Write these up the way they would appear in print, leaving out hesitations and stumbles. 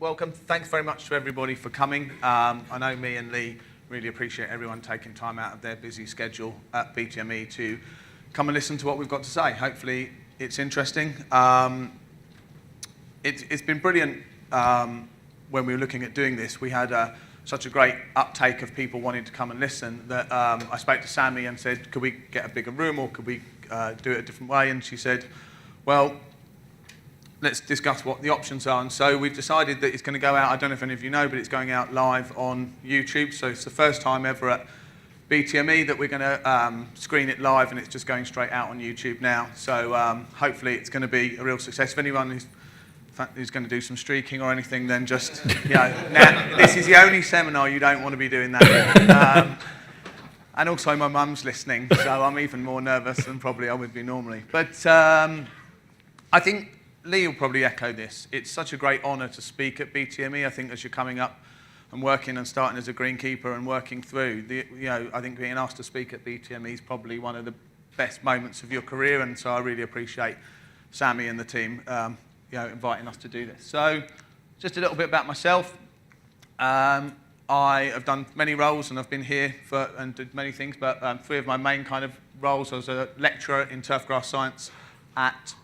welcome. Thanks very much to everybody for coming. I know me and Lee really appreciate everyone taking time out of their busy schedule at BTME to come and listen to what we've got to say. Hopefully it's interesting. It's been brilliant when we were looking at doing this. We had such a great uptake of people wanting to come and listen that I spoke to Sammy and said, could we get a bigger room or could we do it a different way? And she said, well, let's discuss what the options are. And so we've decided that it's going to go out, I don't know if any of you know, but it's going out live on YouTube. So it's the first time ever at BTME that we're going to screen it live, and it's just going straight out on YouTube now. So hopefully it's going to be a real success. If anyone who's going to do some streaking or anything, then just, now, this is the only seminar you don't want to be doing that. And also my mum's listening, so I'm even more nervous than probably I would be normally. But I think Lee will probably echo this. It's such a great honour to speak at BTME. I think as you're coming up and working and starting as a greenkeeper and working through, I think being asked to speak at BTME is probably one of the best moments of your career, and so I really appreciate Sammy and the team inviting us to do this. So just a little bit about myself. I have done many roles and I've been here and did many things, but three of my main kind of roles. I was a lecturer in turfgrass science at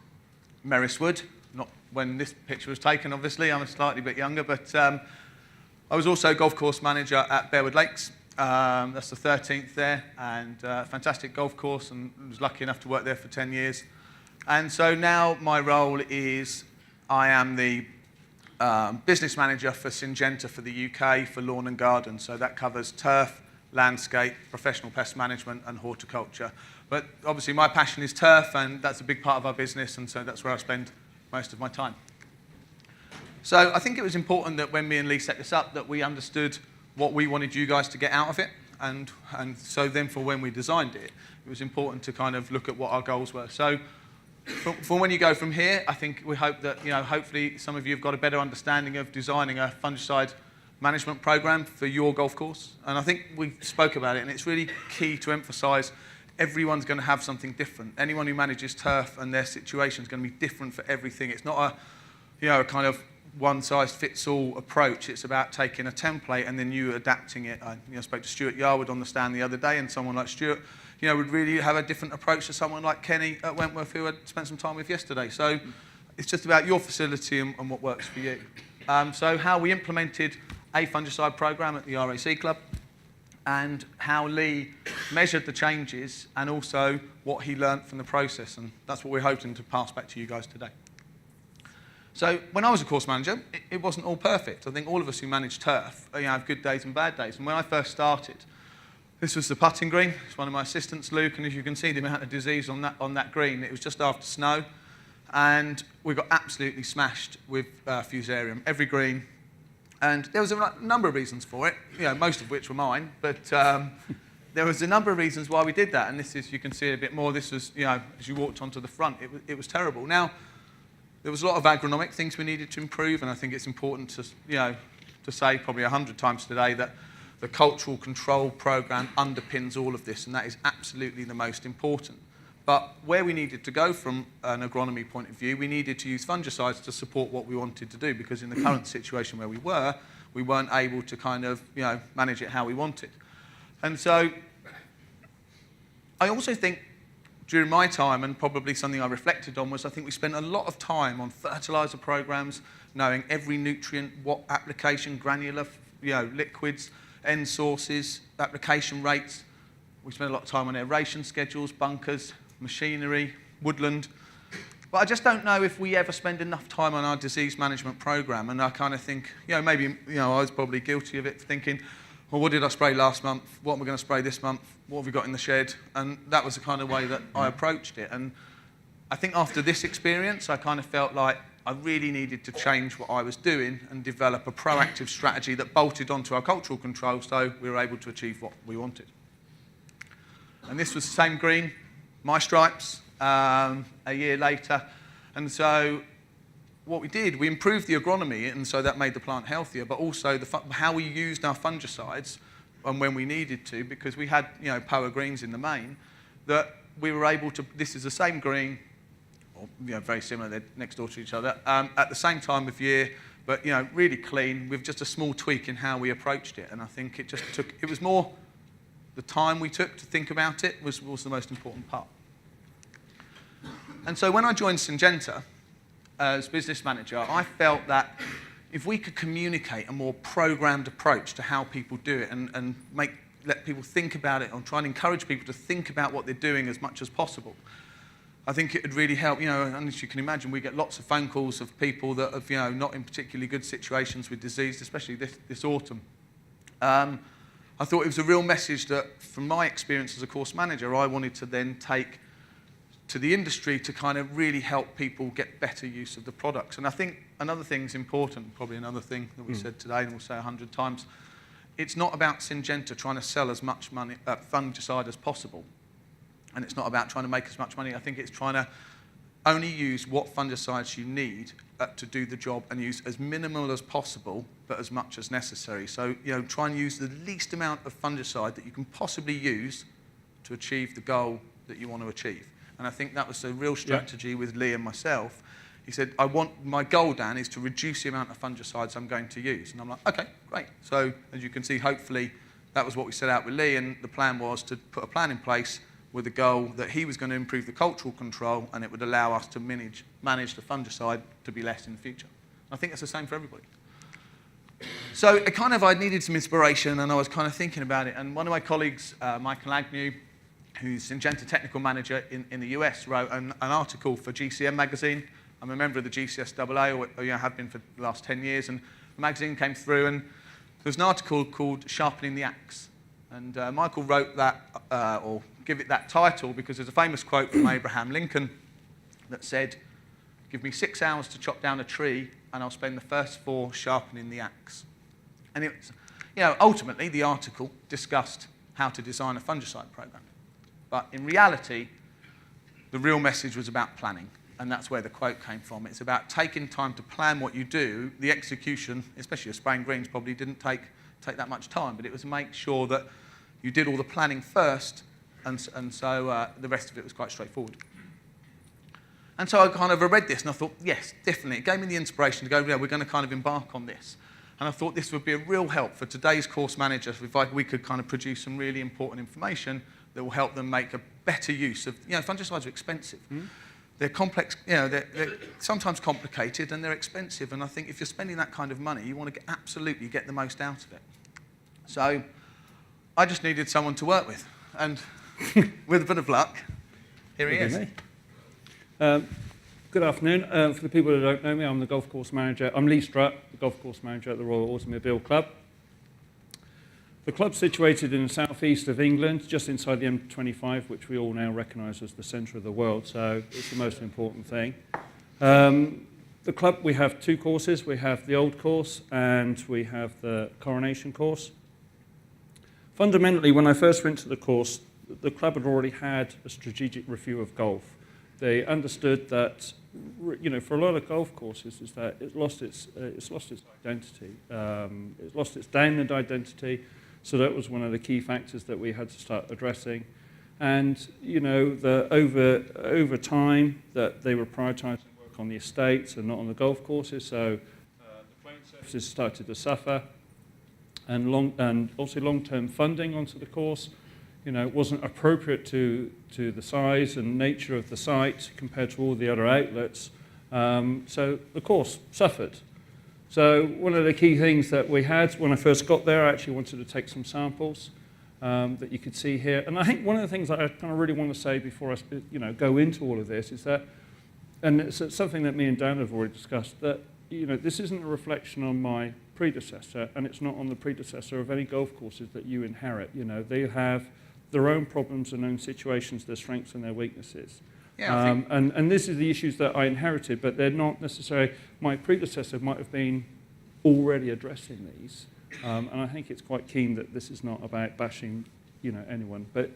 Merriswood, not when this picture was taken, obviously. I'm a slightly bit younger, but I was also golf course manager at Bearwood Lakes. That's the 13th there, and fantastic golf course, and was lucky enough to work there for 10 years. And so now my role is I am the business manager for Syngenta for the UK for lawn and garden. So that covers turf, landscape, professional pest management, and horticulture. But obviously my passion is turf, and that's a big part of our business, and so that's where I spend most of my time. So I think it was important that when me and Lee set this up that we understood what we wanted you guys to get out of it, and so then for when we designed it, it was important to kind of look at what our goals were. So for when you go from here, I think we hope that, hopefully some of you have got a better understanding of designing a fungicide management program for your golf course. And I think we spoke about it, and it's really key to emphasize everyone's going to have something different. Anyone who manages turf and their situation is going to be different for everything. It's not a kind of one-size-fits-all approach. It's about taking a template and then you adapting it. I spoke to Stuart Yarwood on the stand the other day, and someone like Stuart would really have a different approach to someone like Kenny at Wentworth, who I'd spent some time with yesterday. So it's just about your facility and what works for you. So how we implemented a fungicide program at the RAC Club, and how Lee measured the changes, and also what he learnt from the process. And that's what we're hoping to pass back to you guys today. So when I was a course manager, it wasn't all perfect. I think all of us who manage turf have good days and bad days. And when I first started, this was the putting green. It's one of my assistants, Luke, and as you can see the amount of disease on that green, it was just after snow. And we got absolutely smashed with fusarium, every green. And there was a number of reasons for it, most of which were mine, but there was a number of reasons why we did that. And this is, you can see it a bit more, this was, as you walked onto the front, it was terrible. Now, there was a lot of agronomic things we needed to improve, and I think it's important to, to say probably 100 times today that the cultural control program underpins all of this, and that is absolutely the most important. But where we needed to go from an agronomy point of view, we needed to use fungicides to support what we wanted to do, because in the current situation where we weren't able to kind of, manage it how we wanted. And so I also think during my time, and probably something I reflected on, was I think we spent a lot of time on fertilizer programs, knowing every nutrient, what application, granular, liquids, end sources, application rates. We spent a lot of time on aeration schedules, bunkers, machinery, woodland. But I just don't know if we ever spend enough time on our disease management program. And I kind of think, maybe, I was probably guilty of it, thinking, well, what did I spray last month? What am I going to spray this month? What have we got in the shed? And that was the kind of way that I approached it. And I think after this experience, I kind of felt like I really needed to change what I was doing and develop a proactive strategy that bolted onto our cultural control, so we were able to achieve what we wanted. And this was the same green, my stripes, a year later. And so what we did, we improved the agronomy, and so that made the plant healthier, but also how we used our fungicides and when we needed to, because we had power greens in the main, that we were able to, this is the same green, or very similar, they're next door to each other, at the same time of year, but really clean with just a small tweak in how we approached it. And I think it was more the time we took to think about it was the most important part. And so when I joined Syngenta as business manager, I felt that if we could communicate a more programmed approach to how people do it and let people think about it and try and encourage people to think about what they're doing as much as possible, I think it would really help. And as you can imagine, we get lots of phone calls of people that have, not in particularly good situations with disease, especially this autumn. I thought it was a real message that, from my experience as a course manager, I wanted to then take to the industry to kind of really help people get better use of the products. And I think another thing is important, probably another thing that we said today, and we'll say 100 times, it's not about Syngenta trying to sell as much fungicide as possible. And it's not about trying to make as much money. I think it's trying to only use what fungicides you need to do the job and use as minimal as possible, but as much as necessary. So, try and use the least amount of fungicide that you can possibly use to achieve the goal that you want to achieve. And I think that was a real strategy with Lee and myself. He said, my goal, Dan, is to reduce the amount of fungicides I'm going to use. And I'm like, okay, great. So as you can see, hopefully that was what we set out with Lee, and the plan was to put a plan in place with the goal that he was going to improve the cultural control, and it would allow us to manage the fungicide to be less in the future. I think it's the same for everybody. So I needed some inspiration, and I was kind of thinking about it. And one of my colleagues, Michael Agnew, who's Syngenta technical manager in the US, wrote an article for GCM magazine. I'm a member of the GCSAA, or have been for the last 10 years, and the magazine came through, and there was an article called Sharpening the Axe. And Michael wrote that, or give it that title, because there's a famous quote from Abraham Lincoln that said, "Give me 6 hours to chop down a tree, and I'll spend the first 4 sharpening the axe." And it was, ultimately the article discussed how to design a fungicide program. But in reality, the real message was about planning, and that's where the quote came from. It's about taking time to plan what you do. The execution, especially of spraying greens, probably didn't take that much time, but it was to make sure that you did all the planning first, and so the rest of it was quite straightforward. And so I kind of read this, and I thought, yes, definitely. It gave me the inspiration to go, we're going to kind of embark on this. And I thought this would be a real help for today's course managers if we could kind of produce some really important information that will help them make a better use of, fungicides are expensive. They're complex, they're sometimes complicated, and they're expensive. And I think if you're spending that kind of money, you want to absolutely get the most out of it. So I just needed someone to work with. And with a bit of luck, here he is. Good afternoon. For the people who don't know me, I'm the golf course manager. I'm Lee Strutt, the golf course manager at the Royal Automobile Club. The club's situated in the southeast of England, just inside the M25, which we all now recognise as the centre of the world, so it's the most important thing. The club, we have 2 courses. We have the old course and we have the coronation course. Fundamentally, when I first went to the course, the club had already had a strategic review of golf. They understood that, for a lot of golf courses, is that it's lost its identity. It's lost its downland identity. So that was one of the key factors that we had to start addressing. And, over time that they were prioritising work on the estates and not on the golf courses. So the playing surfaces started to suffer. And also long-term funding onto the course, wasn't appropriate to the size and nature of the site compared to all the other outlets. So the course suffered. So one of the key things that we had when I first got there, I actually wanted to take some samples that you could see here. And I think one of the things that I kind of really want to say before I go into all of this is that, and it's something that me and Dan have already discussed, that this isn't a reflection on my predecessor, and it's not on the predecessor of any golf courses that you inherit. They have their own problems and own situations, their strengths and their weaknesses. Yeah, and this is the issues that I inherited, but they're not necessarily, my predecessor might have been already addressing these. And I think it's quite keen that this is not about bashing anyone, but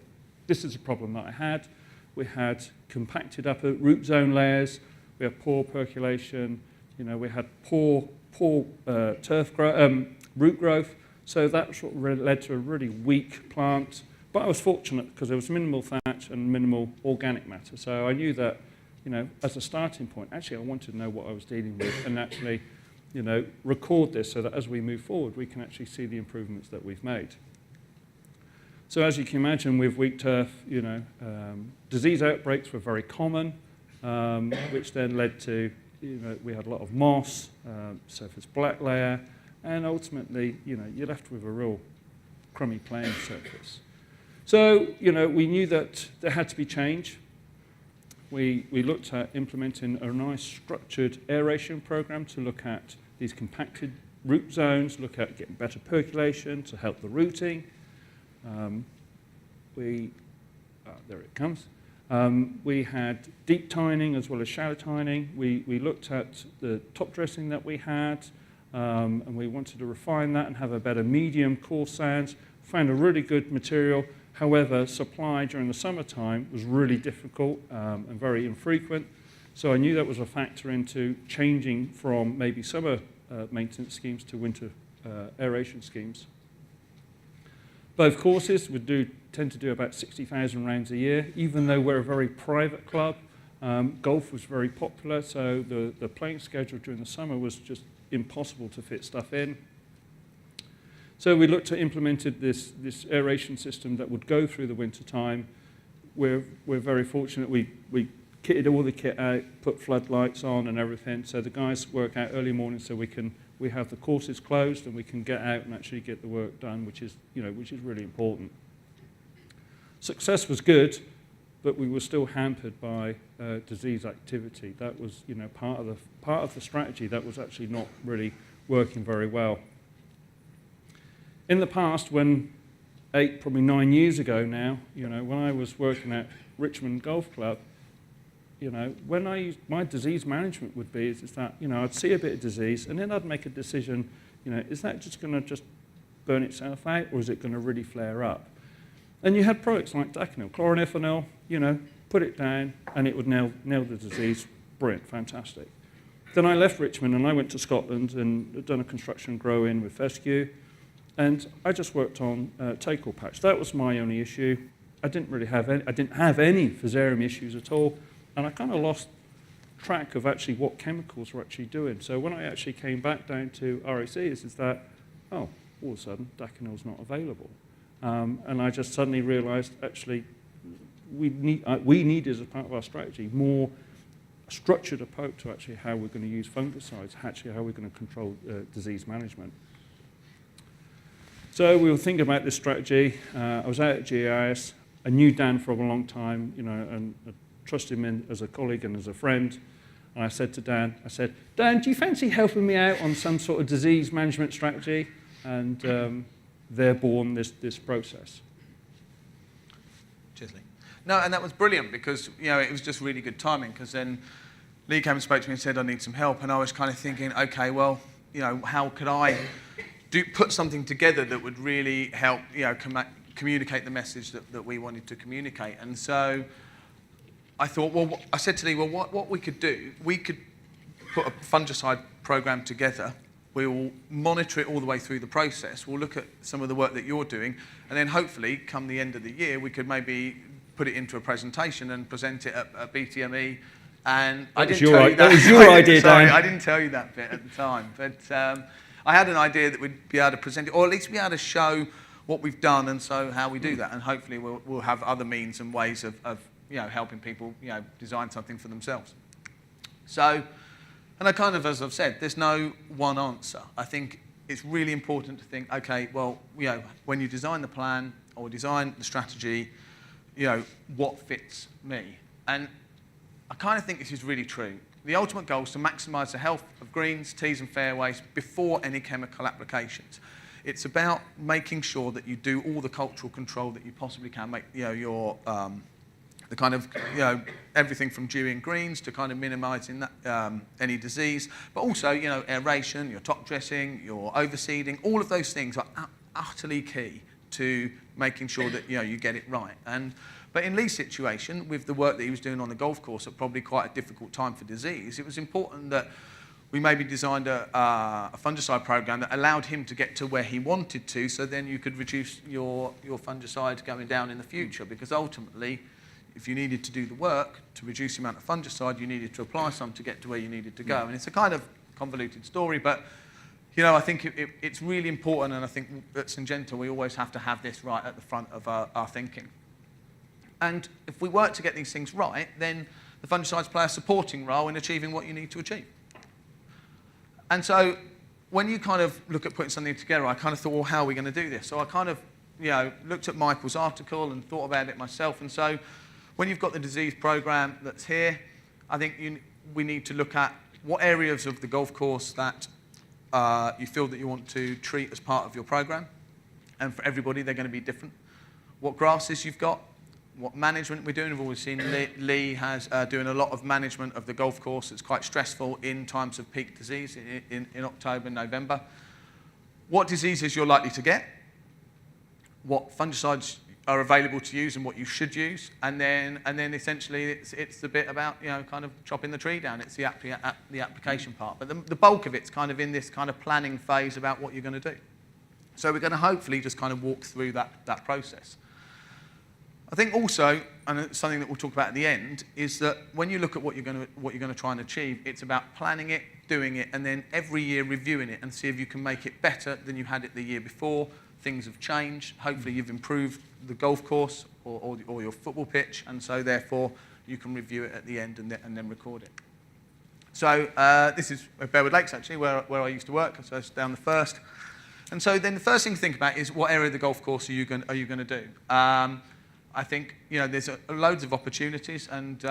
this is a problem that I had. We had compacted upper root zone layers, we had poor percolation, we had poor root growth, so that's what led to a really weak plant. But I was fortunate because there was minimal thatch and minimal organic matter. So I knew that, as a starting point, actually I wanted to know what I was dealing with. And actually, record this so that as we move forward, we can actually see the improvements that we've made. So as you can imagine, with weak turf, disease outbreaks were very common, which then led to, we had a lot of moss, surface black layer, and ultimately, you're left with a real crummy playing surface. So, we knew that there had to be change. We looked at implementing a nice structured aeration program to look at these compacted root zones, look at getting better percolation to help the rooting. There it comes. We had deep tining as well as shallow tining. We looked at the top dressing that we had, and we wanted to refine that and have a better medium coarse sands. Found a really good material. However, supply during the summertime was really difficult and very infrequent. So I knew that was a factor into changing from maybe summer maintenance schemes to winter aeration schemes. Both courses would tend to do about 60,000 rounds a year. Even though we're a very private club, golf was very popular, so the playing schedule during the summer was just impossible to fit stuff in. So we looked at implemented this aeration system that would go through the winter time. We're very fortunate. We kitted all the kit out, put floodlights on and everything, so the guys work out early morning so we have the courses closed and we can get out and actually get the work done, which is really important. Success was good, but we were still hampered by disease activity. That was part of the strategy that was actually not really working very well. In the past, probably 9 years ago now, when I was working at Richmond Golf Club, my disease management would be is that, I'd see a bit of disease and then I'd make a decision, is that just going to just burn itself out or is it going to really flare up? And you had products like Daconil, chloraniphenol, put it down and it would nail the disease. Brilliant, fantastic. Then I left Richmond and I went to Scotland and had done a construction grow-in with fescue. And I just worked on take-all patch. That was my only issue. I didn't have any fusarium issues at all, and I kind of lost track of actually what chemicals were actually doing. So when I actually came back down to RACs, is that all of a sudden Daconil's not available, and I just suddenly realised actually we need as a part of our strategy more structured approach to actually how we're going to use fungicides, actually how we're going to control disease management. So we were thinking about this strategy. I was out at GIS. I knew Dan for a long time, and I trusted him in as a colleague and as a friend. And I said to Dan, Dan, do you fancy helping me out on some sort of disease management strategy? And there born this process. Cheers, Lee. No, and that was brilliant because, it was just really good timing because then Lee came and spoke to me and said, I need some help. And I was kind of thinking, okay, well, how could I put something together that would really help, communicate the message that we wanted to communicate. And so I thought, I said to Lee, what we could do, we could put a fungicide program together. We'll monitor it all the way through the process. We'll look at some of the work that you're doing, and then hopefully, come the end of the year, we could maybe put it into a presentation and present it at BTME. And that was your idea, Dan. I didn't tell you that bit at the time, but I had an idea that we'd be able to present it, or at least be able to show what we've done and so how we do that. And hopefully we'll have other means and ways of helping people design something for themselves. So, and I kind of, as I've said, there's no one answer. I think it's really important to think, okay, well, when you design the plan or design the strategy, what fits me? And I kind of think this is really true. The ultimate goal is to maximise the health of greens, tees and fairways before any chemical applications. It's about making sure that you do all the cultural control that you possibly can, make the kind of everything from dewing greens to kind of minimising that, any disease, but also aeration, your top dressing, your overseeding, all of those things are utterly key to making sure that you get it right. But in Lee's situation, with the work that he was doing on the golf course at probably quite a difficult time for disease, it was important that we maybe designed a fungicide program that allowed him to get to where he wanted to, so then you could reduce your fungicide going down in the future. Because ultimately, if you needed to do the work to reduce the amount of fungicide, you needed to apply some to get to where you needed to go. And it's a kind of convoluted story, but you know, I think it's really important, and I think at Syngenta we always have to have this right at the front of our thinking. And if we work to get these things right, then the fungicides play a supporting role in achieving what you need to achieve. And so when you kind of look at putting something together, I kind of thought, well, how are we going to do this? So I kind of, you know, looked at Michael's article and thought about it myself. And so when you've got the disease program that's here, I think we need to look at what areas of the golf course that you feel that you want to treat as part of your program. And for everybody, they're going to be different. What grasses you've got, what management we're doing. We've always seen Lee has doing a lot of management of the golf course. It's quite stressful in times of peak disease in October and November. What diseases you're likely to get, what fungicides are available to use and what you should use, and then essentially it's the bit about, you know, kind of chopping the tree down. It's the application part. But the bulk of it's kind of in this kind of planning phase about what you're going to do. So we're going to hopefully just kind of walk through that process. I think also, and it's something that we'll talk about at the end, is that when you look at what you're going to try and achieve, it's about planning it, doing it, and then every year reviewing it and see if you can make it better than you had it the year before. Things have changed. Hopefully you've improved the golf course or your football pitch, and so therefore you can review it at the end and then record it. So this is Bearwood Lakes, actually, where I used to work. So it's down the first. And so then the first thing to think about is what area of the golf course are you going to do? I think, you know, there's loads of opportunities, and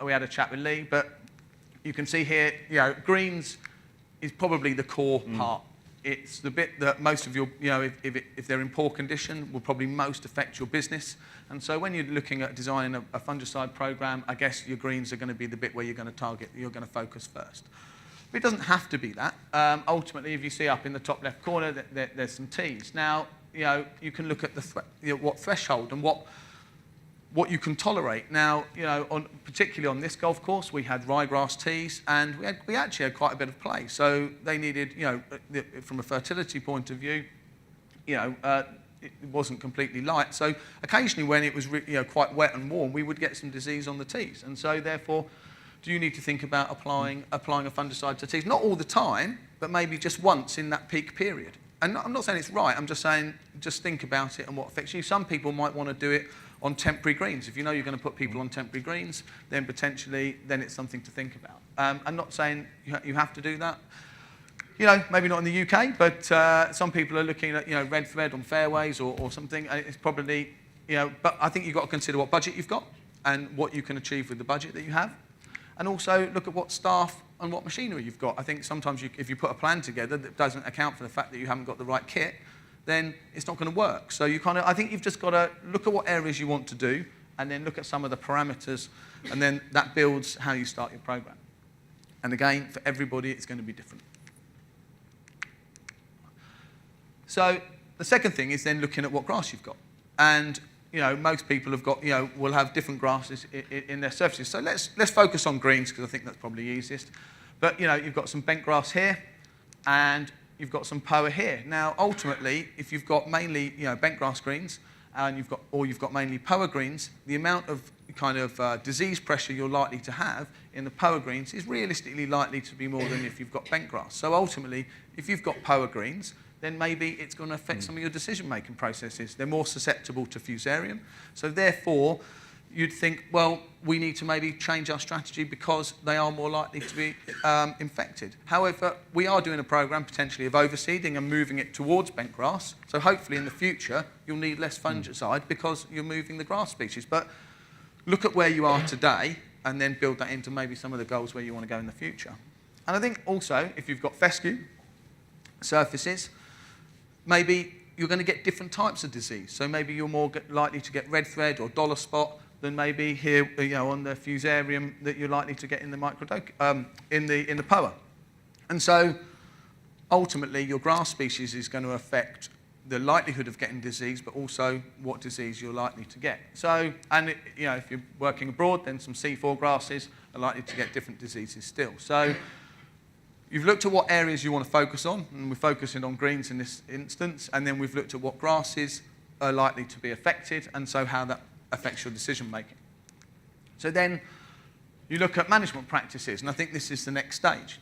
we had a chat with Lee, but you can see here, you know, greens is probably the core part. It's the bit that most of your, you know, if they're in poor condition, will probably most affect your business. And so when you're looking at designing a fungicide program, I guess your greens are going to be the bit where you're going to target, you're going to focus first. But it doesn't have to be that. Ultimately, if you see up in the top left corner, there's some tees. Now, you know, you can look at what threshold and what you can tolerate. Now, you know, particularly on this golf course, we had ryegrass tees, and we actually had quite a bit of play. So they needed, you know, from a fertility point of view, you know, it wasn't completely light. So occasionally when it was, you know, quite wet and warm, we would get some disease on the tees. And so therefore, do you need to think about applying a fungicide to tees? Not all the time, but maybe just once in that peak period. And I'm not saying it's right. I'm just saying, just think about it and what affects you. Some people might want to do it on temporary greens. If you know you're going to put people on temporary greens, then potentially, then it's something to think about. I'm not saying you have to do that. You know, maybe not in the UK, but some people are looking at, you know, red thread on fairways or something. It's probably, you know, but I think you've got to consider what budget you've got and what you can achieve with the budget that you have. And also look at what staff and what machinery you've got. I think sometimes if you put a plan together that doesn't account for the fact that you haven't got the right kit, then it's not going to work. So you kind of, I think you've just got to look at what areas you want to do, and then look at some of the parameters, and then that builds how you start your program. And again, for everybody, it's going to be different. So the second thing is then looking at what grass you've got. And, you know, most people have got, you know, will have different grasses in their surfaces. So let's focus on greens, because I think that's probably easiest. But, you know, you've got some bent grass here, and you've got some POA here. Now, ultimately, if you've got mainly, you know, bent grass greens, and you've got mainly POA greens, the amount of kind of disease pressure you're likely to have in the POA greens is realistically likely to be more than if you've got bent grass. So ultimately, if you've got POA greens, then maybe it's going to affect some of your decision-making processes. They're more susceptible to fusarium. So therefore, you'd think, well, we need to maybe change our strategy because they are more likely to be infected. However, we are doing a program potentially of overseeding and moving it towards bent grass. So hopefully in the future, you'll need less fungicide because you're moving the grass species. But look at where you are today and then build that into maybe some of the goals where you want to go in the future. And I think also, if you've got fescue surfaces, maybe you're going to get different types of disease. So maybe you're more likely to get red thread or dollar spot than maybe here, you know, on the fusarium that you're likely to get in the in the POA. And so ultimately, your grass species is going to affect the likelihood of getting disease, but also what disease you're likely to get. So, and you know, if you're working abroad, then some C4 grasses are likely to get different diseases still. So you've looked at what areas you want to focus on, and we're focusing on greens in this instance, and then we've looked at what grasses are likely to be affected, and so how that affects your decision making. So then you look at management practices, and I think this is the next stage.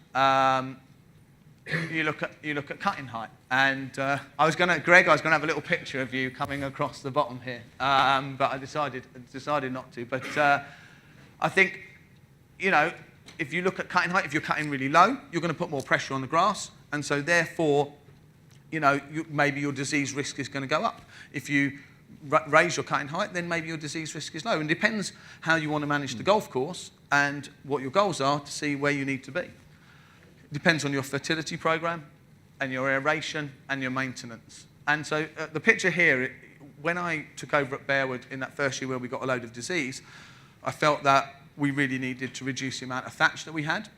you look at cutting height. And Greg, I was going to have a little picture of you coming across the bottom here, but I decided not to. But I think, if you look at cutting height, if you're cutting really low, you're going to put more pressure on the grass, and so therefore, maybe your disease risk is going to go up. If you raise your cutting height, then maybe your disease risk is low. And it depends how you want to manage the golf course and what your goals are to see where you need to be. It depends on your fertility program and your aeration and your maintenance. And so the picture here, when I took over at Bearwood in that first year where we got a load of disease, I felt that we really needed to reduce the amount of thatch that we had.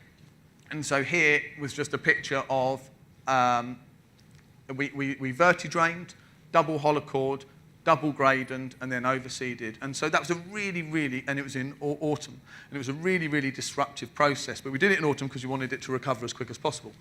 And so here was just a picture of, we verti-drained, double hollow cord, double gradient, and then overseeded. And so that was a really, and it was in autumn, and it was a really disruptive process. But we did it in autumn because we wanted it to recover as quick as possible.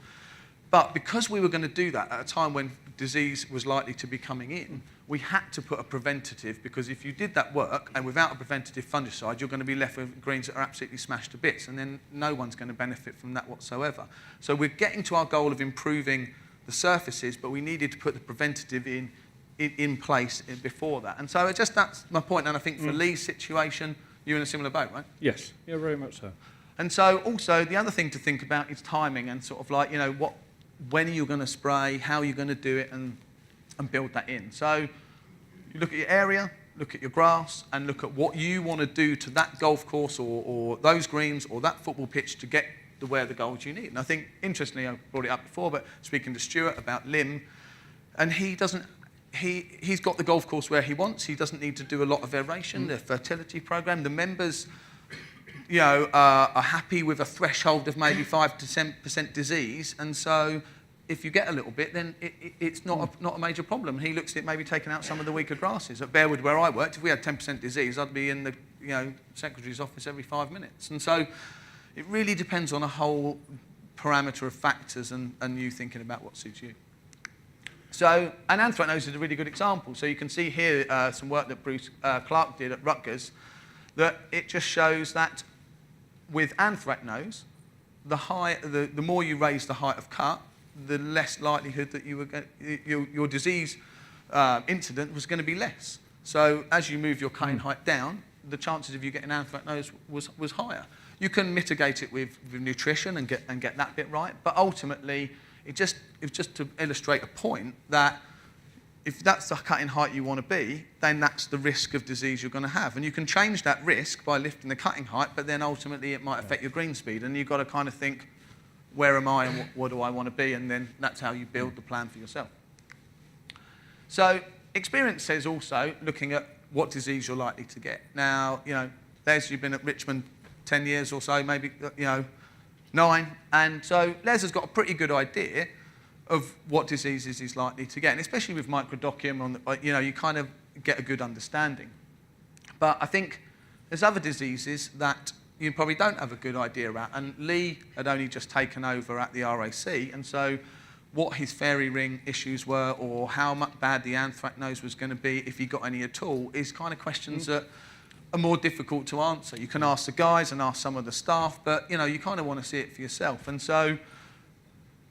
But because we were going to do that at a time when disease was likely to be coming in, we had to put a preventative, because if you did that work and without a preventative fungicide, you're going to be left with greens that are absolutely smashed to bits, and then no one's going to benefit from that whatsoever. So we're getting to our goal of improving the surfaces, but we needed to put the preventative in place before that. And so that's my point. And I think for Lee's situation, you're in a similar boat, right? Yes, yeah, very much so. And so also the other thing to think about is timing, and sort of like, when are you going to spray, how are you going to do it, and build that in. So you look at your area, look at your grass, and look at what you want to do to that golf course or those greens or that football pitch to get where the goals you need. And I think, interestingly, I brought it up before, but speaking to Stuart about Lim, and he's got the golf course where he wants. He doesn't need to do a lot of aeration, the fertility program. The members, are happy with a threshold of maybe 5 to 10% disease, and so if you get a little bit, then it's not a major problem. He looks at it maybe taking out some of the weaker grasses. At Bearwood, where I worked, if we had 10% disease, I'd be in the secretary's office every 5 minutes. And so it really depends on a whole parameter of factors and you thinking about what suits you. So, and anthracnose is a really good example. So you can see here some work that Bruce Clark did at Rutgers, that it just shows that with anthracnose, the more you raise the height of cut, the less likelihood that your disease incident was going to be less. So as you move your cutting height down, the chances of you getting anthracnose was higher. You can mitigate it with nutrition and get that bit right, but ultimately it was just to illustrate a point that if that's the cutting height you want to be, then that's the risk of disease you're going to have. And you can change that risk by lifting the cutting height, but then ultimately it might affect your green speed. And you've got to kind of think, where am I and what do I want to be? And then that's how you build the plan for yourself. So experience says also looking at what disease you're likely to get. Now, Les, you've been at Richmond 10 years or so, maybe, 9. And so Les has got a pretty good idea of what diseases he's likely to get. And especially with microdochium, you kind of get a good understanding. But I think there's other diseases that you probably don't have a good idea about. And Lee had only just taken over at the RAC, and so what his fairy ring issues were or how much bad the anthracnose was going to be, if he got any at all, is kind of questions that are more difficult to answer. You can ask the guys and ask some of the staff, but you kind of want to see it for yourself. And so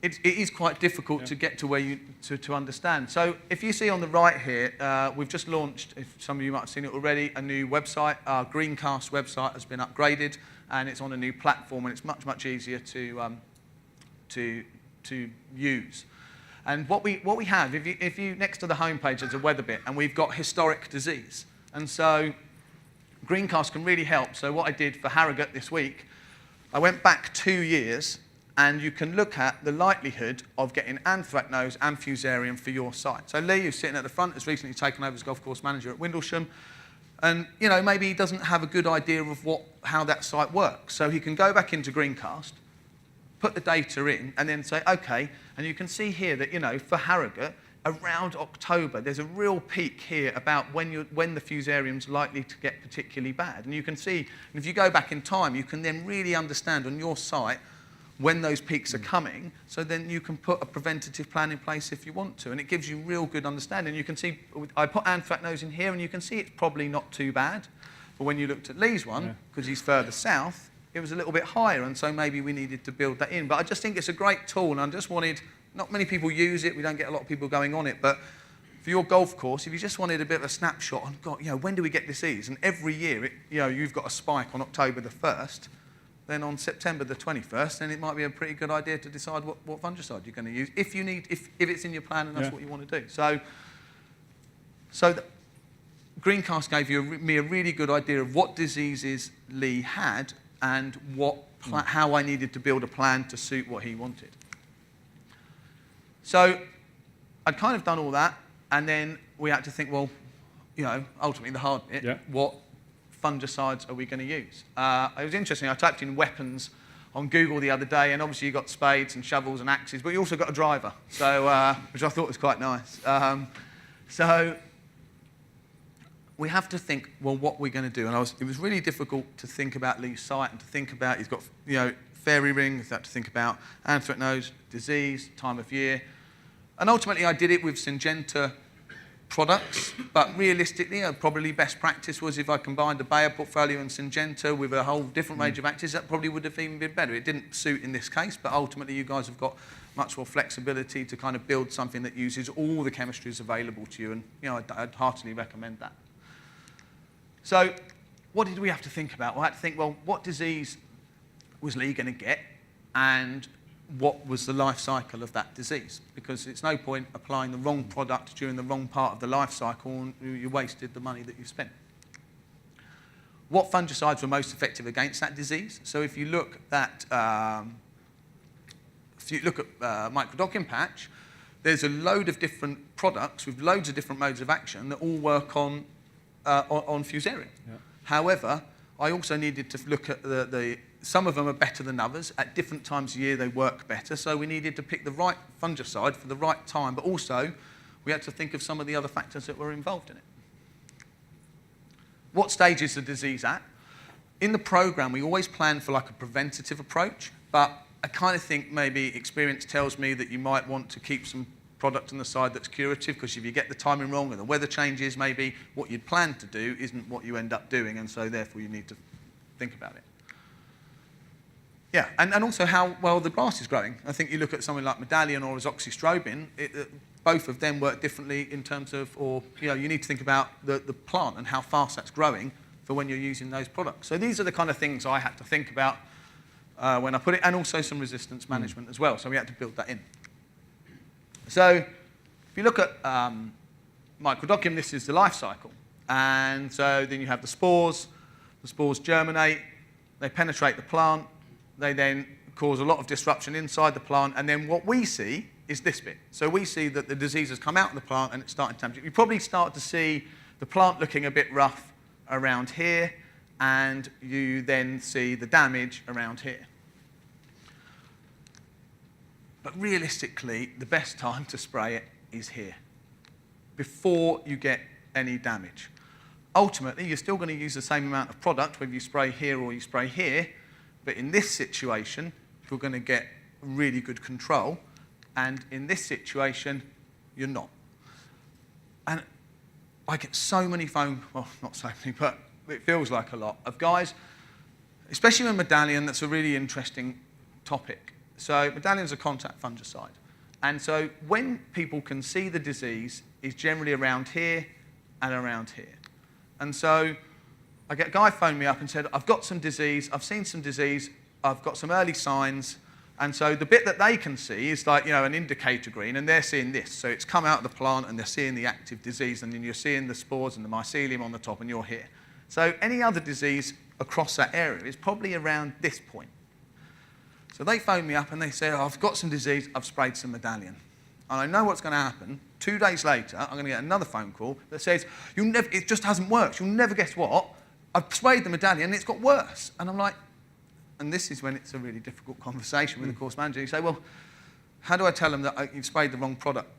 it is quite difficult to get to where you to understand. So if you see on the right here, we've just launched, if some of you might have seen it already, a new website. Our Greencast website has been upgraded, and it's on a new platform, and it's much easier to use. And what we have, if you next to the homepage, there's a weather bit, and we've got historic disease. And so Greencast can really help. So what I did for Harrogate this week, I went back 2 years, and you can look at the likelihood of getting anthracnose and fusarium for your site. So Lee, who's sitting at the front, has recently taken over as golf course manager at Windlesham, and maybe he doesn't have a good idea of how that site works. So he can go back into Greencast, put the data in, and then say, okay, and you can see here that, for Harrogate, around October, there's a real peak here about when the fusarium's likely to get particularly bad. And you can see, and if you go back in time, you can then really understand on your site when those peaks are coming, so then you can put a preventative plan in place if you want to, and it gives you real good understanding. You can see, I put anthracnose in here, and you can see it's probably not too bad, but when you looked at Lee's one, because he's further south, it was a little bit higher, and so maybe we needed to build that in. But I just think it's a great tool, and I just wanted, not many people use it, we don't get a lot of people going on it, but for your golf course, if you just wanted a bit of a snapshot on, God, when do we get disease? And every year, you've got a spike on October the 1st, then on September the 21st, then it might be a pretty good idea to decide what fungicide you're going to use, if it's in your plan and that's what you want to do. So Greencast gave me a really good idea of what diseases Lee had and how I needed to build a plan to suit what he wanted. So I'd kind of done all that, and then we had to think, well, ultimately the hard bit, what fungicides are we going to use? It was interesting, I typed in weapons on Google the other day, and obviously you got spades and shovels and axes, but you also got a driver, so which I thought was quite nice. So we have to think, well, what we're going to do. And it was really difficult to think about Lee's site and to think about, he's got, fairy rings, that to think about anthracnose, disease, time of year. And ultimately, I did it with Syngenta products, but realistically, probably best practice was if I combined the Bayer portfolio and Syngenta with a whole different range of actives, that probably would have even been better. It didn't suit in this case, but ultimately, you guys have got much more flexibility to kind of build something that uses all the chemistries available to you, and I'd heartily recommend that. So what did we have to think about? We had to think, well, what disease was Lee going to get, and what was the life cycle of that disease? Because it's no point applying the wrong product during the wrong part of the life cycle, and you wasted the money that you spent. What fungicides were most effective against that disease? So if you look at microdocking patch, there's a load of different products with loads of different modes of action that all work on Fusarium. Yeah. However, I also needed to look at some of them are better than others. At different times of year, they work better. So we needed to pick the right fungicide for the right time, but also we had to think of some of the other factors that were involved in it. What stage is the disease at? In the program, we always plan for like a preventative approach, but I kind of think maybe experience tells me that you might want to keep some product on the side that's curative, because if you get the timing wrong and the weather changes, maybe what you'd planned to do isn't what you end up doing, and so therefore you need to think about it. Yeah, and also how well the grass is growing. I think you look at something like Medallion or azoxystrobin, both of them work differently in terms of, you need to think about the plant and how fast that's growing for when you're using those products. So these are the kind of things I had to think about when I put it, and also some resistance management as well, so we had to build that in. So if you look at microdocking, this is the life cycle. And so then you have the spores germinate, they penetrate the plant, they then cause a lot of disruption inside the plant, and then what we see is this bit. So we see that the disease has come out of the plant and it's starting to damage. You probably start to see the plant looking a bit rough around here, and you then see the damage around here. But realistically, the best time to spray it is here, before you get any damage. Ultimately, you're still going to use the same amount of product whether you spray here or you spray here, but in this situation, you're going to get really good control, and in this situation, you're not. And I get so many not so many, but it feels like a lot, of guys, especially with Medallion, that's a really interesting topic. So Medallion's a contact fungicide. And so when people can see the disease, is generally around here and around here. And so I get a guy phoned me up and said, I've got some disease, I've seen some disease, I've got some early signs. And so the bit that they can see is like, an indicator green, and they're seeing this. So it's come out of the plant and they're seeing the active disease, and then you're seeing the spores and the mycelium on the top, and you're here. So any other disease across that area is probably around this point. So they phoned me up and they said, I've got some disease, I've sprayed some Medallion. And I know what's going to happen. 2 days later, I'm going to get another phone call that says, it just hasn't worked. You'll never guess what. I've sprayed the Medallion and it's got worse. And I'm like, and this is when it's a really difficult conversation with the course manager. You say, well, how do I tell them that you've sprayed the wrong product?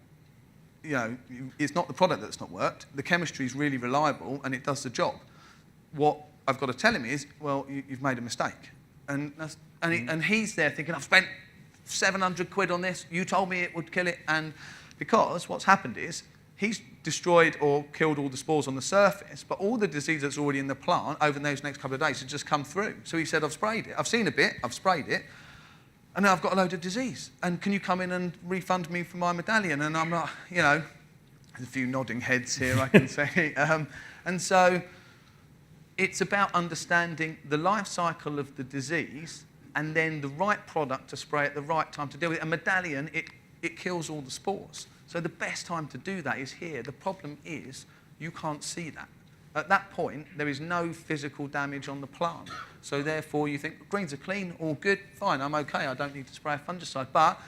It's not the product that's not worked. The chemistry is really reliable and it does the job. What I've got to tell him is, well, you've made a mistake. And he's there thinking, I've spent 700 quid on this, you told me it would kill it. And because what's happened is, he's destroyed or killed all the spores on the surface, but all the disease that's already in the plant over those next couple of days has just come through. So he said, I've sprayed it. I've seen a bit, I've sprayed it, and now I've got a load of disease. And can you come in and refund me for my medallion? And I'm like, there's a few nodding heads here, I can say. And so it's about understanding the life cycle of the disease and then the right product to spray at the right time to deal with it. A medallion, it kills all the spores. So the best time to do that is here. The problem is you can't see that. At that point, there is no physical damage on the plant. So therefore, you think, greens are clean, all good, fine, I'm okay, I don't need to spray a fungicide. But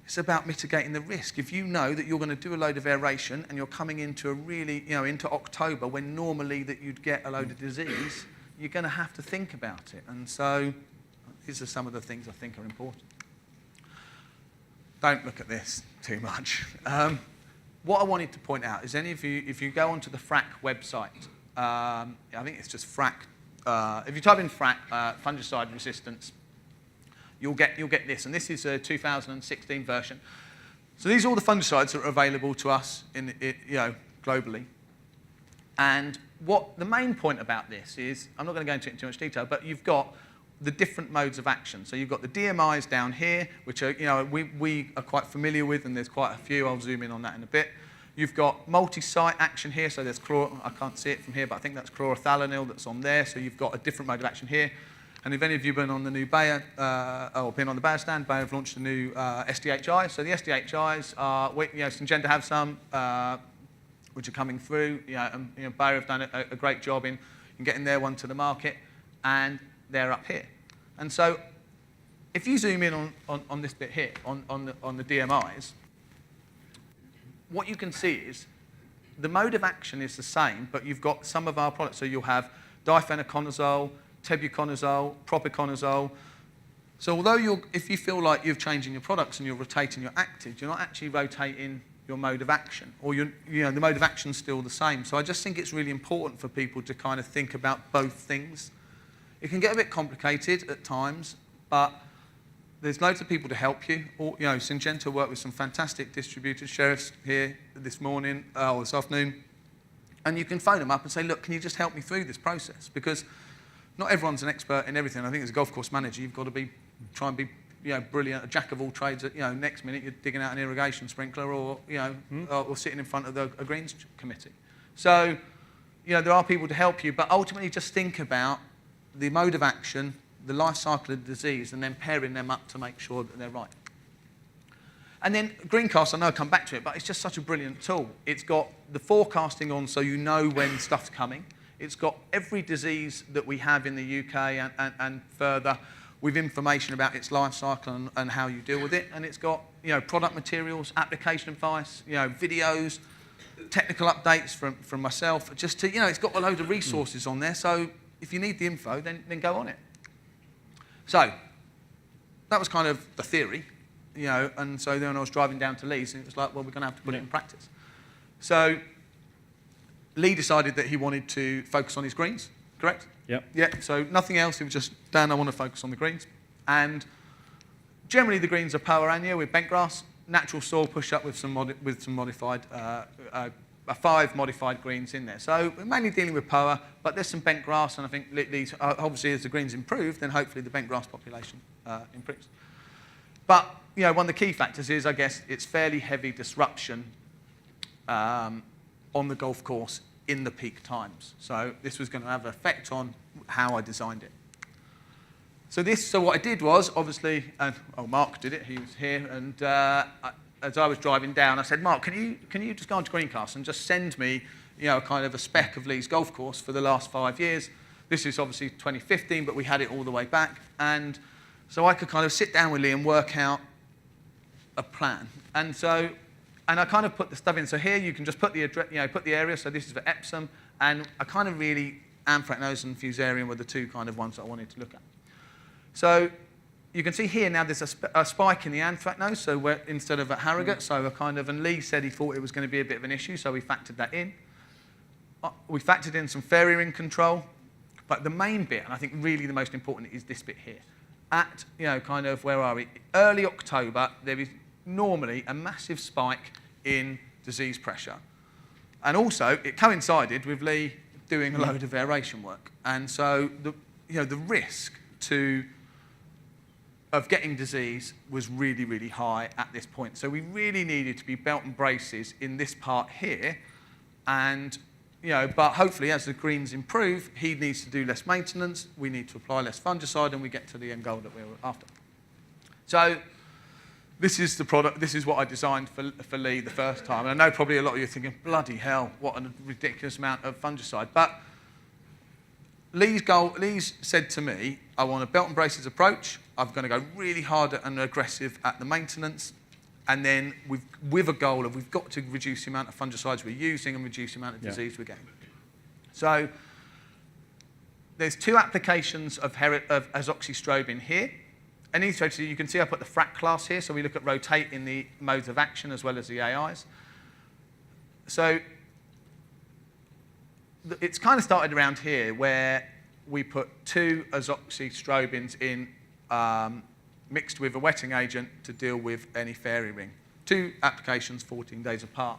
it's about mitigating the risk. If you know that you're going to do a load of aeration and you're coming into a really, into October when normally that you'd get a load of disease, you're going to have to think about it. And so these are some of the things I think are important. Don't look at this too much. What I wanted to point out is if you go onto the FRAC website, I think it's just FRAC. If you type in FRAC, fungicide resistance, you'll get this. And this is a 2016 version. So these are all the fungicides that are available to us globally. And what the main point about this is, I'm not going to go into it in too much detail, but you've got the different modes of action. So you've got the DMIs down here, which are, we are quite familiar with, and there's quite a few. I'll zoom in on that in a bit. You've got multi-site action here, so there's I can't see it from here, but I think that's chlorothalonil that's on there. So you've got a different mode of action here. And if any of you have been on the new Bayer, or been on the Bayer stand, Bayer have launched a new SDHI. So the SDHIs are, Syngenta have some, which are coming through. And Bayer have done a great job in getting their one to the market. And they're up here. And so if you zoom in on this bit here, on the DMIs, what you can see is the mode of action is the same, but you've got some of our products. So you'll have difenoconazole, tebuconazole, propiconazole. So although if you feel like you're changing your products and you're rotating your actives, you're not actually rotating your mode of action, or the mode of action is still the same. So I just think it's really important for people to kind of think about both things. It can get a bit complicated at times, but there's loads of people to help you. Syngenta work with some fantastic distributors. Sheriff's here this morning, or this afternoon. And you can phone them up and say, look, can you just help me through this process? Because not everyone's an expert in everything. I think as a golf course manager, you've got to try and be brilliant, a jack of all trades. Next minute you're digging out an irrigation sprinkler or sitting in front of a greens committee. So, there are people to help you, but ultimately just think about the mode of action, the life cycle of the disease, and then pairing them up to make sure that they're right. And then Greencast, I know I'll come back to it, but it's just such a brilliant tool. It's got the forecasting on so you know when stuff's coming. It's got every disease that we have in the UK and further with information about its life cycle and how you deal with it. And it's got product materials, application advice, videos, technical updates from myself. Just to, it's got a load of resources on there. So if you need the info, then go on it. So that was kind of the theory, and so then I was driving down to Leeds, and it was like, well, we're going to have to put it in practice. So Lee decided that he wanted to focus on his greens, correct? Yep. Yeah. So nothing else. It was just, Dan, I want to focus on the greens. And generally the greens are Power Annual with bentgrass, natural soil push-up with some modified 5 modified greens in there. So we're mainly dealing with Poa, but there's some bent grass, and I think these, obviously as the greens improve, then hopefully the bent grass population improves. But one of the key factors is, I guess, it's fairly heavy disruption on the golf course in the peak times. So this was going to have an effect on how I designed it. So what I did was, obviously, Mark did it, he was here, and as I was driving down, I said, Mark, can you just go onto Greencast and just send me, kind of a spec of Lee's golf course for the last 5 years. This is obviously 2015, but we had it all the way back. And so I could kind of sit down with Lee and work out a plan. And I kind of put the stuff in. So here you can just put the address, put the area. So this is for Epsom, and I kind of really anthracnose and fusarium were the two kind of ones that I wanted to look at. So you can see here now there's a spike in the anthracnose, so instead of at Harrogate, so and Lee said he thought it was going to be a bit of an issue, so we factored that in. We factored in some fairy ring control, but the main bit, and I think really the most important, is this bit here. At, where are we? Early October, there is normally a massive spike in disease pressure. And also, it coincided with Lee doing a load of aeration work. And so the risk of getting disease was really, really high at this point. So we really needed to be belt and braces in this part here. And but hopefully as the greens improve, he needs to do less maintenance, we need to apply less fungicide, and we get to the end goal that we were after. So this is the product, this is what I designed for Lee the first time. And I know probably a lot of you are thinking, bloody hell, what a ridiculous amount of fungicide. But Lee's said to me, I want a belt and braces approach. I'm going to go really hard and aggressive at the maintenance. And then with a goal of we've got to reduce the amount of fungicides we're using and reduce the amount of disease we're getting. So there's 2 applications of azoxystrobin here. And you can see I put the FRAC class here, so we look at rotate in the modes of action as well as the AIs. So it's kind of started around here where we put 2 azoxystrobins in mixed with a wetting agent to deal with any fairy ring. 2 applications, 14 days apart.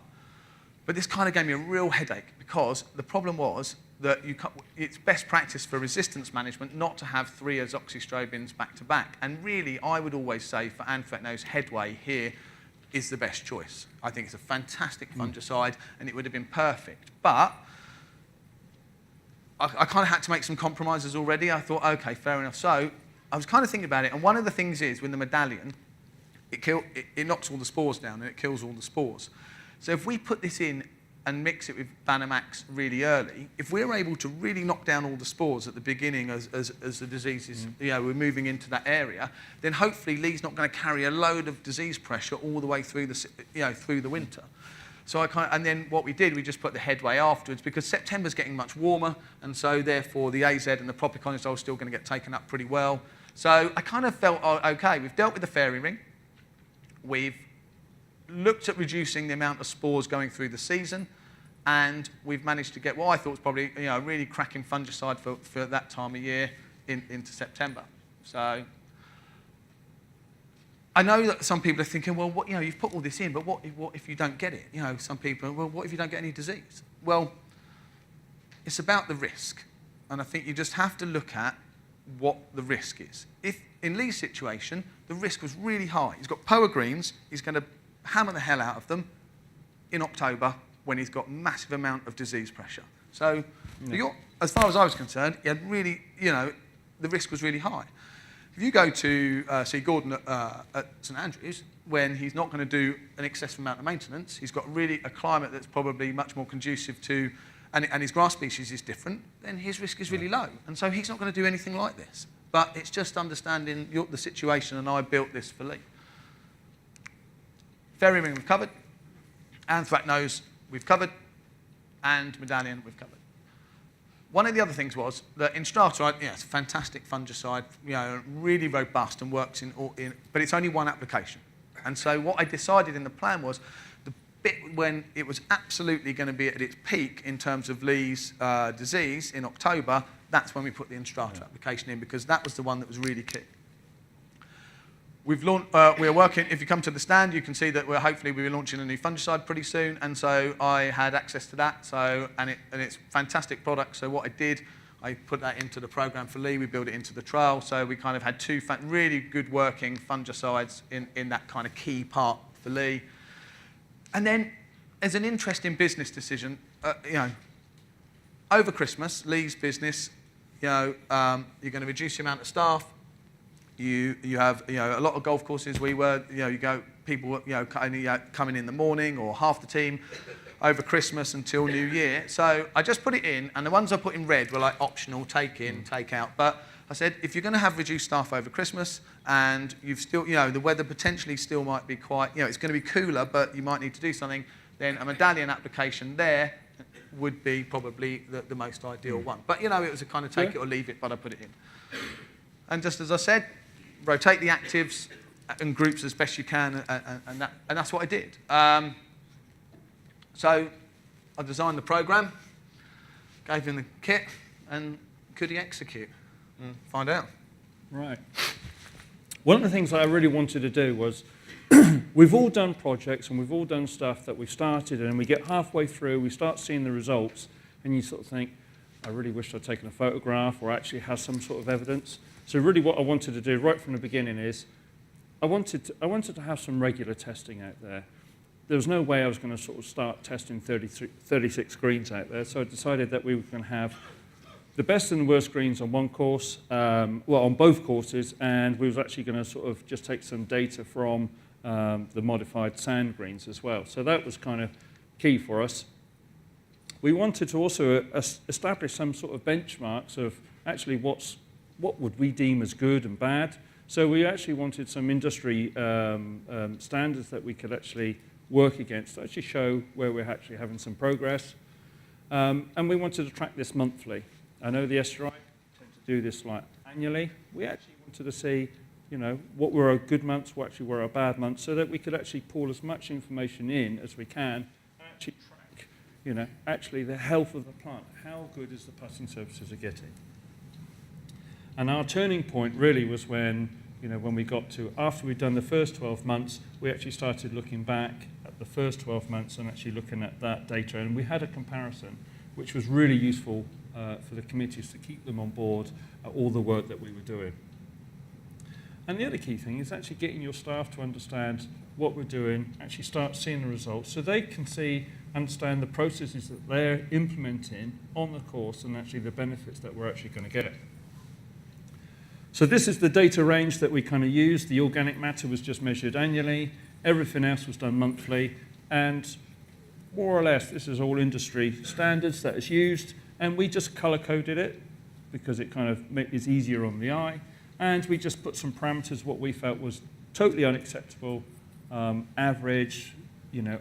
But this kind of gave me a real headache because the problem was that it's best practice for resistance management not to have 3 azoxystrobins back to back. And really, I would always say for anthracnose, Headway here is the best choice. I think it's a fantastic fungicide and it would have been perfect. But I kind of had to make some compromises already. I thought, okay, fair enough. So I was kind of thinking about it, and one of the things is with the medallion, it knocks all the spores down and it kills all the spores. So if we put this in and mix it with Banamax really early, if we're able to really knock down all the spores at the beginning as the disease is, we're moving into that area, then hopefully Lee's not going to carry a load of disease pressure all the way through through the winter. So and then what we did, we just put the Headway afterwards because September's getting much warmer, and so therefore the AZ and the propiconazole is still going to get taken up pretty well. So I kind of felt, okay, we've dealt with the fairy ring. We've looked at reducing the amount of spores going through the season, and we've managed to get what I thought was probably a really cracking fungicide for that time of year into September. So I know that some people are thinking, well, you've put all this in, but what if you don't get it? Some people, well, what if you don't get any disease? Well, it's about the risk, and I think you just have to look at what the risk is. If in Lee's situation, the risk was really high. He's got Poa greens. He's going to hammer the hell out of them in October when he's got massive amount of disease pressure. So as far as I was concerned, he had really, the risk was really high. If you go to see Gordon at St Andrews, when he's not going to do an excessive amount of maintenance, he's got really a climate that's probably much more conducive to, and his grass species is different, then his risk is really low. And so he's not going to do anything like this. But it's just understanding the situation, and I built this for Lee. Fairy ring we've covered, anthracnose we've covered, and medallion we've covered. One of the other things was that in Strata, it's a fantastic fungicide, really robust and works but it's only one application. And so what I decided in the plan was the bit when it was absolutely going to be at its peak in terms of Lee's disease in October, that's when we put the Instrata application in, because that was the one that was really key. We're working, if you come to the stand, you can see that we'll be launching a new fungicide pretty soon, and so I had access to that, and it's a fantastic product. So what I did, I put that into the program for Lee, we built it into the trial, so we kind of had 2 really good working fungicides in that kind of key part for Lee. And then, as an interesting business decision, over Christmas, Lee's business, you're going to reduce the amount of staff. You have a lot of golf courses. People coming in the morning, or half the team over Christmas until New Year. So I just put it in, and the ones I put in red were like optional, take in, take out. But I said, if you're going to have reduced staff over Christmas, and you've still, the weather potentially still might be quite, it's going to be cooler, but you might need to do something, then a medallion application there would be probably the most ideal one. But it was a kind of take it or leave it, but I put it in. And just as I said, rotate the actives in groups as best you can, and that's what I did. So I designed the program, gave him the kit, and could he execute? Find out. Right. One of the things I really wanted to do was we've all done projects and we've all done stuff that we've started and we get halfway through, we start seeing the results, and you sort of think, I really wish I'd taken a photograph or actually had some sort of evidence. So really what I wanted to do right from the beginning is I wanted to have some regular testing out there. There was no way I was going to sort of start testing 36 greens out there, so I decided that we were going to have the best and the worst greens on one course, on both courses, and we was actually going to sort of just take some data from the modified sand greens as well. So that was kind of key for us. We wanted to also establish some sort of benchmarks of actually what would we deem as good and bad. So we actually wanted some industry standards that we could actually work against to actually show where we're actually having some progress. And we wanted to track this monthly. I know the SRI tend to do this like annually. We actually wanted to see, what were our good months, what actually were our bad months, so that we could actually pull as much information in as we can and actually track, actually the health of the plant. How good is the putting surfaces are getting? And our turning point really was when we got to, after we'd done the first 12 months, we actually started looking back at the first 12 months and actually looking at that data. And we had a comparison, which was really useful for the committees to keep them on board at all the work that we were doing. And the other key thing is actually getting your staff to understand what we're doing, actually start seeing the results, so they can understand the processes that they're implementing on the course and actually the benefits that we're actually going to get. So this is the data range that we kind of used. The organic matter was just measured annually. Everything else was done monthly. And more or less, this is all industry standards that is used. And we just color-coded it because it kind of is easier on the eye. And we just put some parameters, what we felt was totally unacceptable, average,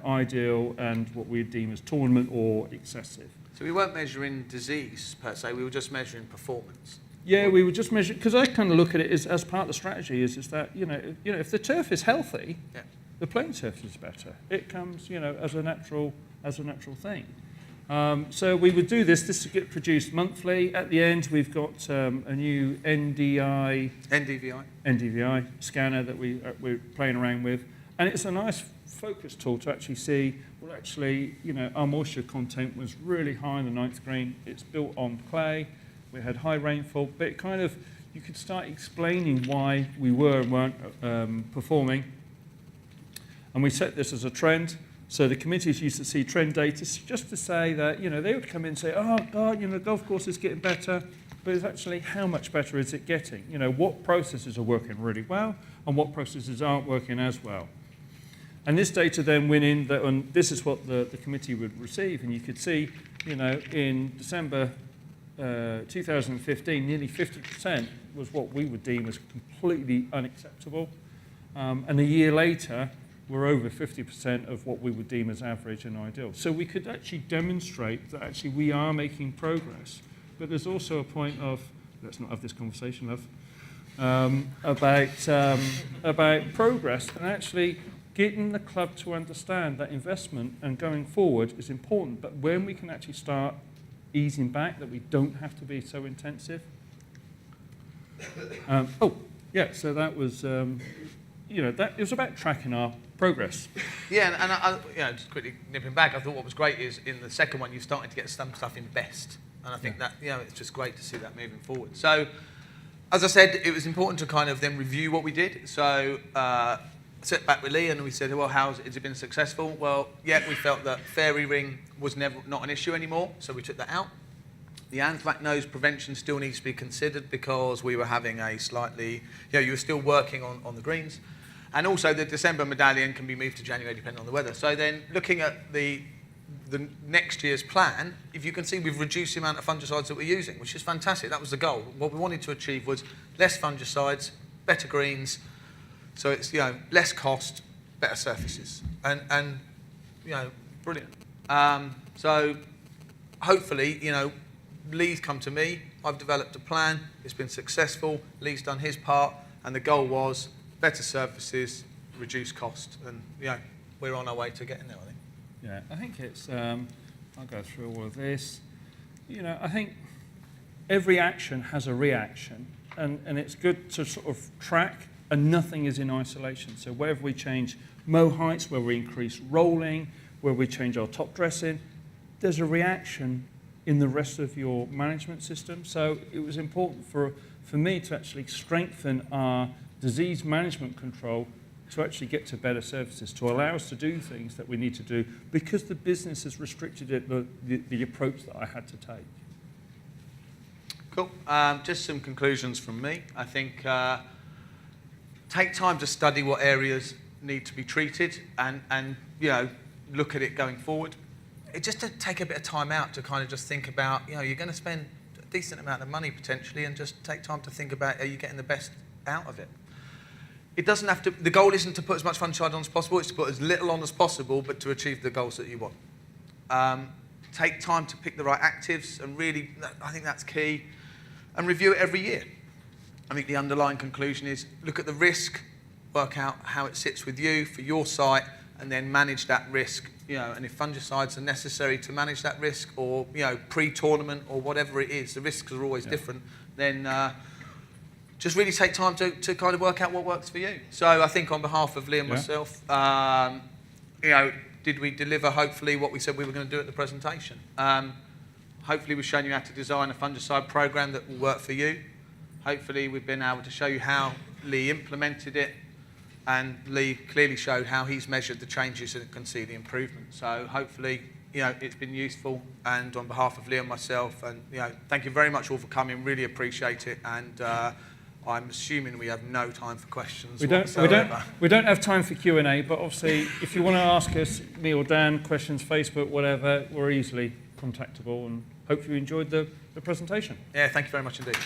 ideal, and what we deem as tournament or excessive. So we weren't measuring disease, per se. We were just measuring performance. Yeah, we would just measure, because I kind of look at it as part of the strategy is that, if the turf is healthy, yeah, the playing surface is better. It comes, as a natural thing. So we would do this. This would get produced monthly. At the end, we've got a new NDVI scanner that we're playing around with. And it's a nice focus tool to actually see, well, actually, our moisture content was really high in the 9th green. It's built on clay. We had high rainfall, but it kind of, you could start explaining why we were and weren't performing. And we set this as a trend. So the committees used to see trend data just to say that, they would come in and say, oh, God, the golf course is getting better, but it's actually how much better is it getting? What processes are working really well and what processes aren't working as well. And this data then went in, and this is what the committee would receive. And you could see, in December 2015, nearly 50% was what we would deem as completely unacceptable. And a year later, we're over 50% of what we would deem as average and ideal. So we could actually demonstrate that actually we are making progress. But there's also a point of, let's not have this conversation, love, about progress and actually getting the club to understand that investment and going forward is important. But when we can actually start easing back, that we don't have to be so intensive. So that was, that it was about tracking our progress. Yeah, and I just quickly nipping back, I thought what was great is in the second one, you're starting to get some stuff in best. And I think that, it's just great to see that moving forward. So, as I said, it was important to kind of then review what we did. So, sat back with Lee and we said, well, has it been successful? Well, yeah, we felt that fairy ring was not an issue anymore, so we took that out. The anthracnose prevention still needs to be considered because we were having a slightly, you were still working on the greens. And also the December medallion can be moved to January depending on the weather. So then looking at the next year's plan, if you can see we've reduced the amount of fungicides that we're using, which is fantastic. That was the goal. What we wanted to achieve was less fungicides, better greens. So it's, less cost, better surfaces. And brilliant. So hopefully, Lee's come to me. I've developed a plan. It's been successful. Lee's done his part. And the goal was better surfaces, reduce cost. And, we're on our way to getting there, I think. Yeah, I think it's, I'll go through all of this. I think every action has a reaction. And it's good to sort of track and nothing is in isolation. So wherever we change mow heights, where we increase rolling, where we change our top dressing, there's a reaction in the rest of your management system. So it was important for me to actually strengthen our disease management control to actually get to better services, to allow us to do things that we need to do, because the business has restricted it, the approach that I had to take. Cool. Just some conclusions from me. I think take time to study what areas need to be treated and look at it going forward. Just to take a bit of time out to kind of just think about, you're going to spend a decent amount of money potentially, and just take time to think about, are you getting the best out of it? It doesn't have to, the goal isn't to put as much fungicide on as possible, it's to put as little on as possible, but to achieve the goals that you want. Take time to pick the right actives, and really, I think that's key, and review it every year. I think the underlying conclusion is look at the risk, work out how it sits with you for your site, and then manage that risk. And if fungicides are necessary to manage that risk, or pre-tournament or whatever it is, the risks are always different, then just really take time to kind of work out what works for you. So I think on behalf of Lee and myself, did we deliver hopefully what we said we were going to do at the presentation? Hopefully we've shown you how to design a fungicide program that will work for you. Hopefully we've been able to show you how Lee implemented it, and Lee clearly showed how he's measured the changes and can see the improvement. So hopefully, it's been useful. And on behalf of Lee and myself, and thank you very much all for coming. Really appreciate it. And I'm assuming we have no time for questions. We don't have time for Q&A, but obviously, if you want to ask us, me or Dan, questions, Facebook, whatever, we're easily contactable. And hopefully you enjoyed the presentation. Yeah, thank you very much indeed.